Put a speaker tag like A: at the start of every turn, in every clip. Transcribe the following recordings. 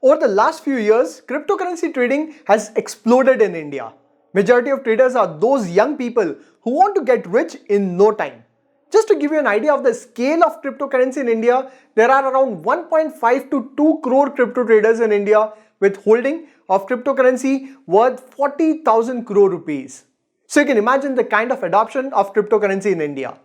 A: Over the last few years, cryptocurrency trading has exploded in India. Majority of traders are those young people who want to get rich in no time. Just to give you an idea of the scale of cryptocurrency in India, there are around 1.5 to 2 crore crypto traders in India with holding of cryptocurrency worth 40,000 crore rupees. So you can imagine the kind of adoption of cryptocurrency in India.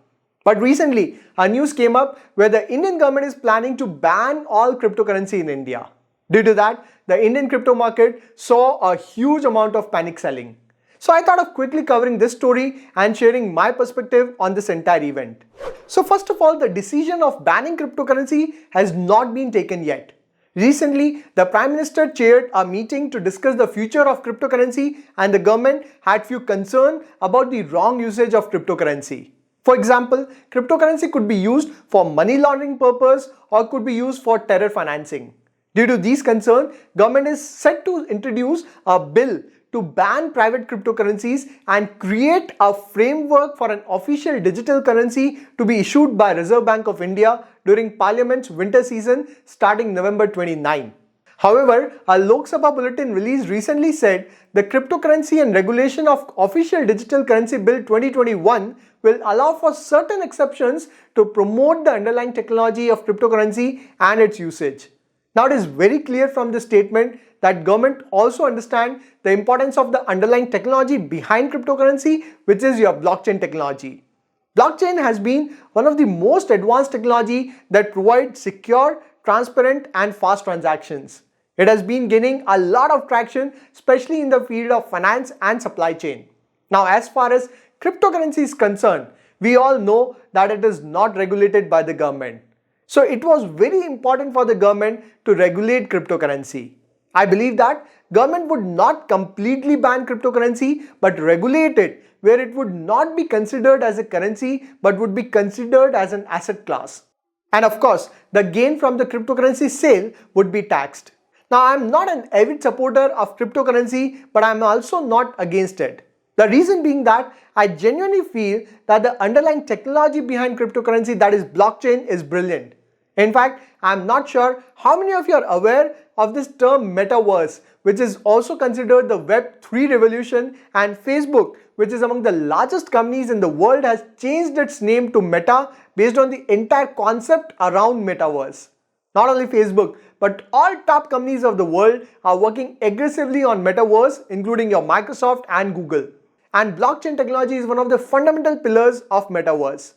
A: But recently, a news came up where the Indian government is planning to ban all cryptocurrency in India. Due to that, the Indian crypto market saw a huge amount of panic selling. So I thought of quickly covering this story and sharing my perspective on this entire event. So first of all, the decision of banning cryptocurrency has not been taken yet. Recently, the Prime Minister chaired a meeting to discuss the future of cryptocurrency, and the government had few concerns about the wrong usage of cryptocurrency. For example, cryptocurrency could be used for money laundering purpose or could be used for terror financing. Due to these concerns, government is set to introduce a bill to ban private cryptocurrencies and create a framework for an official digital currency to be issued by Reserve Bank of India during Parliament's winter season starting November 29. However, a Lok Sabha bulletin released recently said the Cryptocurrency and Regulation of Official Digital Currency Bill 2021 will allow for certain exceptions to promote the underlying technology of cryptocurrency and its usage. Now it is very clear from this statement that government also understand the importance of the underlying technology behind cryptocurrency, which is your blockchain technology. Blockchain has been one of the most advanced technology that provides secure, transparent and fast transactions. It has been gaining a lot of traction, especially in the field of finance and supply chain. Now as far as cryptocurrency is concerned, we all know that it is not regulated by the government. So it was very important for the government to regulate cryptocurrency. I believe that government would not completely ban cryptocurrency but regulate it where it would not be considered as a currency but would be considered as an asset class. And of course, the gain from the cryptocurrency sale would be taxed. Now I am not an avid supporter of cryptocurrency, but I am also not against it. The reason being that I genuinely feel that the underlying technology behind cryptocurrency, that is blockchain, is brilliant. In fact, I am not sure how many of you are aware of this term metaverse, which is also considered the Web 3 revolution, and Facebook, which is among the largest companies in the world, has changed its name to Meta based on the entire concept around metaverse. Not only Facebook, but all top companies of the world are working aggressively on metaverse, including your Microsoft and Google. And blockchain technology is one of the fundamental pillars of metaverse.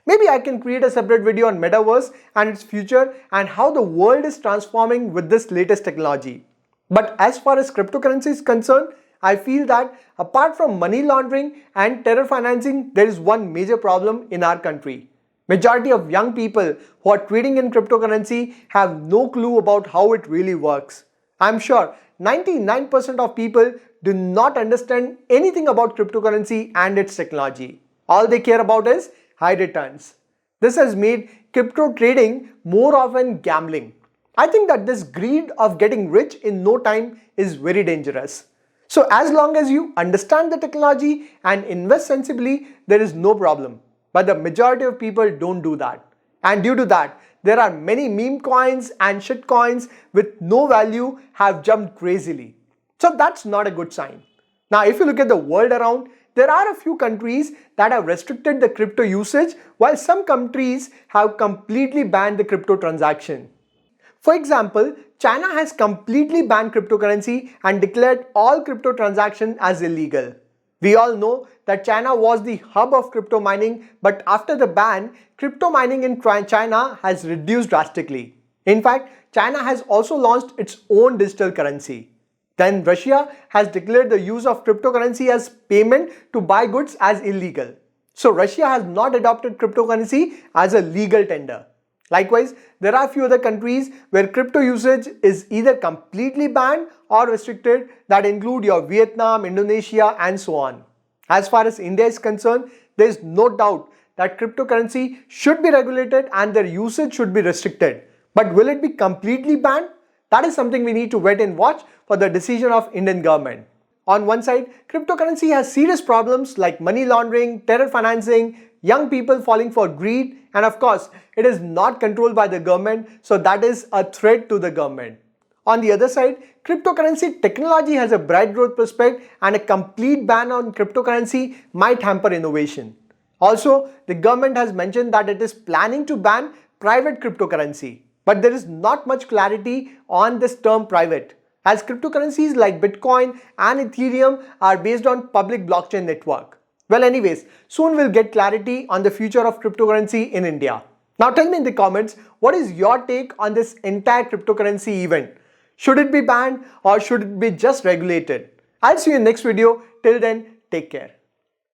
A: Maybe I can create a separate video on metaverse and its future and how the world is transforming with this latest technology. But as far as cryptocurrency is concerned, I feel that apart from money laundering and terror financing, there is one major problem in our country. Majority of young people who are trading in cryptocurrency have no clue about how it really works. I'm sure 99% of people do not understand anything about cryptocurrency and its technology. All they care about is high returns. This has made crypto trading more often gambling. I think that this greed of getting rich in no time is very dangerous. So as long as you understand the technology and invest sensibly, there is no problem. But the majority of people don't do that. And due to that, there are many meme coins and shit coins with no value have jumped crazily. So that's not a good sign. Now if you look at the world around, there are a few countries that have restricted the crypto usage, while some countries have completely banned the crypto transaction. For example, China has completely banned cryptocurrency and declared all crypto transactions as illegal. We all know that China was the hub of crypto mining, but after the ban, crypto mining in China has reduced drastically. In fact, China has also launched its own digital currency. Then Russia has declared the use of cryptocurrency as payment to buy goods as illegal. So Russia has not adopted cryptocurrency as a legal tender. Likewise, there are few other countries where crypto usage is either completely banned or restricted, that include your Vietnam, Indonesia and so on. As far as India is concerned, there is no doubt that cryptocurrency should be regulated and their usage should be restricted. But will it be completely banned? That is something we need to wait and watch for the decision of Indian government. On one side, cryptocurrency has serious problems like money laundering, terror financing, young people falling for greed, and of course, it is not controlled by the government, so that is a threat to the government. On the other side, cryptocurrency technology has a bright growth prospect, and a complete ban on cryptocurrency might hamper innovation. Also, the government has mentioned that it is planning to ban private cryptocurrency, but there is not much clarity on this term private, as cryptocurrencies like Bitcoin and Ethereum are based on public blockchain network. Well, anyways, soon we'll get clarity on the future of cryptocurrency in India. Now tell me in the comments, what is your take on this entire cryptocurrency event? Should it be banned or should it be just regulated? I'll see you in the next video. Till then, take care.